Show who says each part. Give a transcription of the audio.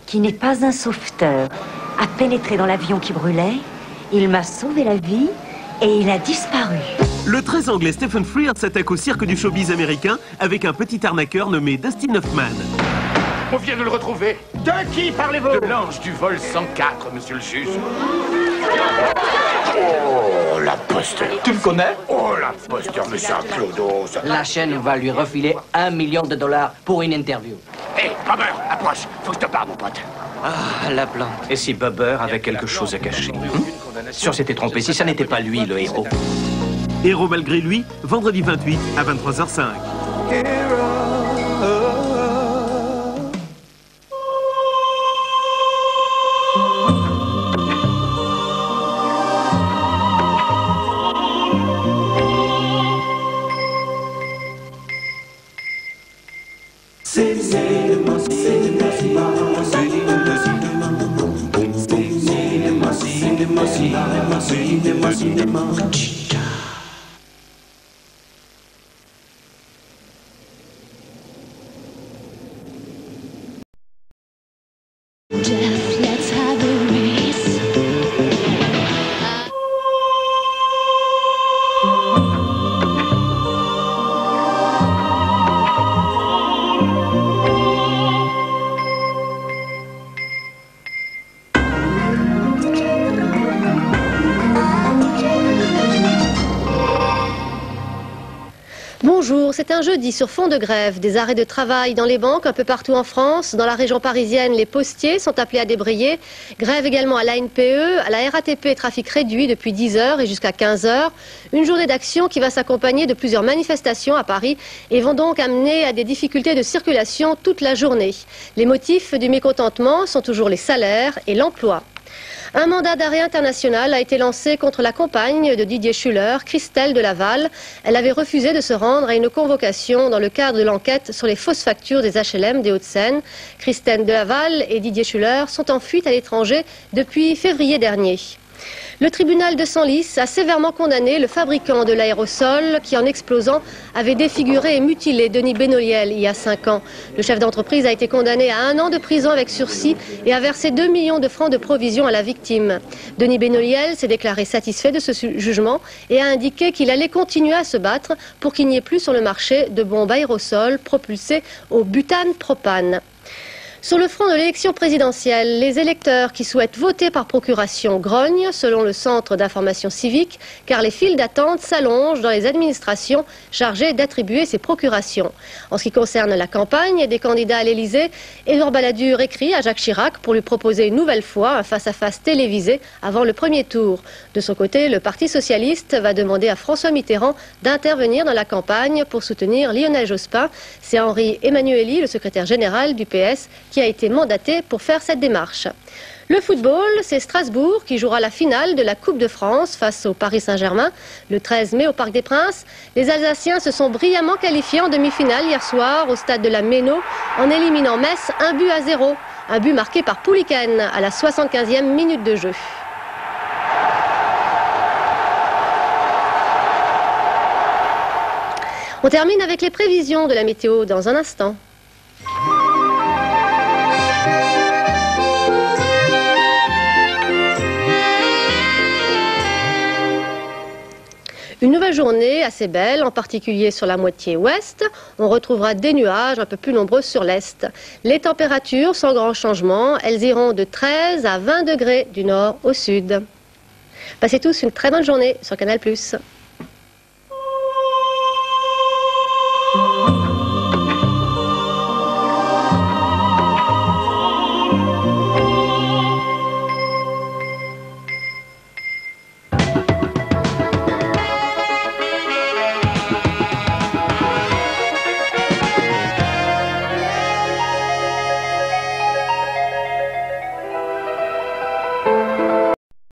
Speaker 1: qui n'est pas un sauveteur, a pénétré dans l'avion qui brûlait, il m'a sauvé la vie et il a disparu.
Speaker 2: Le très anglais Stephen Frears s'attaque au cirque du showbiz américain avec un petit arnaqueur nommé Dustin Hoffman.
Speaker 3: On vient de le retrouver. De qui parlez-vous? De l'ange du vol 104, monsieur le juge. Oh, l'imposteur. Tu me connais? Oh, l'imposteur, monsieur Clodos.
Speaker 4: La chaîne va lui refiler $1 million pour une interview.
Speaker 3: Hé, Bobber, approche. Faut que je te parle, mon pote.
Speaker 4: Ah, la plante.
Speaker 5: Et si Bobber avait quelque chose à cacher? Si on s'était trompé, si ça n'était pas lui, le héros.
Speaker 2: Héros malgré lui, vendredi 28 à 23h05.
Speaker 6: Bonjour, c'est un jeudi sur fond de grève. Des arrêts de travail dans les banques un peu partout en France. Dans la région parisienne, les postiers sont appelés à débrayer. Grève également à l'ANPE, à la RATP, trafic réduit depuis 10h et jusqu'à 15h. Une journée d'action qui va s'accompagner de plusieurs manifestations à Paris et vont donc amener à des difficultés de circulation toute la journée. Les motifs du mécontentement sont toujours les salaires et l'emploi. Un mandat d'arrêt international a été lancé contre la compagne de Didier Schuller, Christelle de Laval. Elle avait refusé de se rendre à une convocation dans le cadre de l'enquête sur les fausses factures des HLM des Hauts-de-Seine. Christelle de Laval et Didier Schuller sont en fuite à l'étranger depuis février dernier. Le tribunal de Senlis a sévèrement condamné le fabricant de l'aérosol qui, en explosant, avait défiguré et mutilé Denis Benoliel il y a 5 ans. Le chef d'entreprise a été condamné à 1 an de prison avec sursis et a versé 2 millions de francs de provision à la victime. Denis Benoliel s'est déclaré satisfait de ce jugement et a indiqué qu'il allait continuer à se battre pour qu'il n'y ait plus sur le marché de bombes aérosols propulsées au butane-propane. Sur le front de l'élection présidentielle, les électeurs qui souhaitent voter par procuration grognent, selon le Centre d'information civique, car les files d'attente s'allongent dans les administrations chargées d'attribuer ces procurations. En ce qui concerne la campagne des candidats à l'Élysée, Édouard Balladur écrit à Jacques Chirac pour lui proposer une nouvelle fois un face-à-face télévisé avant le premier tour. De son côté, le Parti socialiste va demander à François Mitterrand d'intervenir dans la campagne pour soutenir Lionel Jospin. C'est Henri Emmanuelli, le secrétaire général du PS, qui a été mandaté pour faire cette démarche. Le football, c'est Strasbourg qui jouera la finale de la Coupe de France face au Paris Saint-Germain le 13 mai au Parc des Princes. Les Alsaciens se sont brillamment qualifiés en demi-finale hier soir au stade de la Méno en éliminant Metz 1-0. Un but marqué par Pouliken à la 75e minute de jeu. On termine avec les prévisions de la météo dans un instant. Une nouvelle journée assez belle, en particulier sur la moitié ouest. On retrouvera des nuages un peu plus nombreux sur l'est. Les températures sans grand changement, elles iront de 13 à 20 degrés du nord au sud. Passez tous une très bonne journée sur Canal+.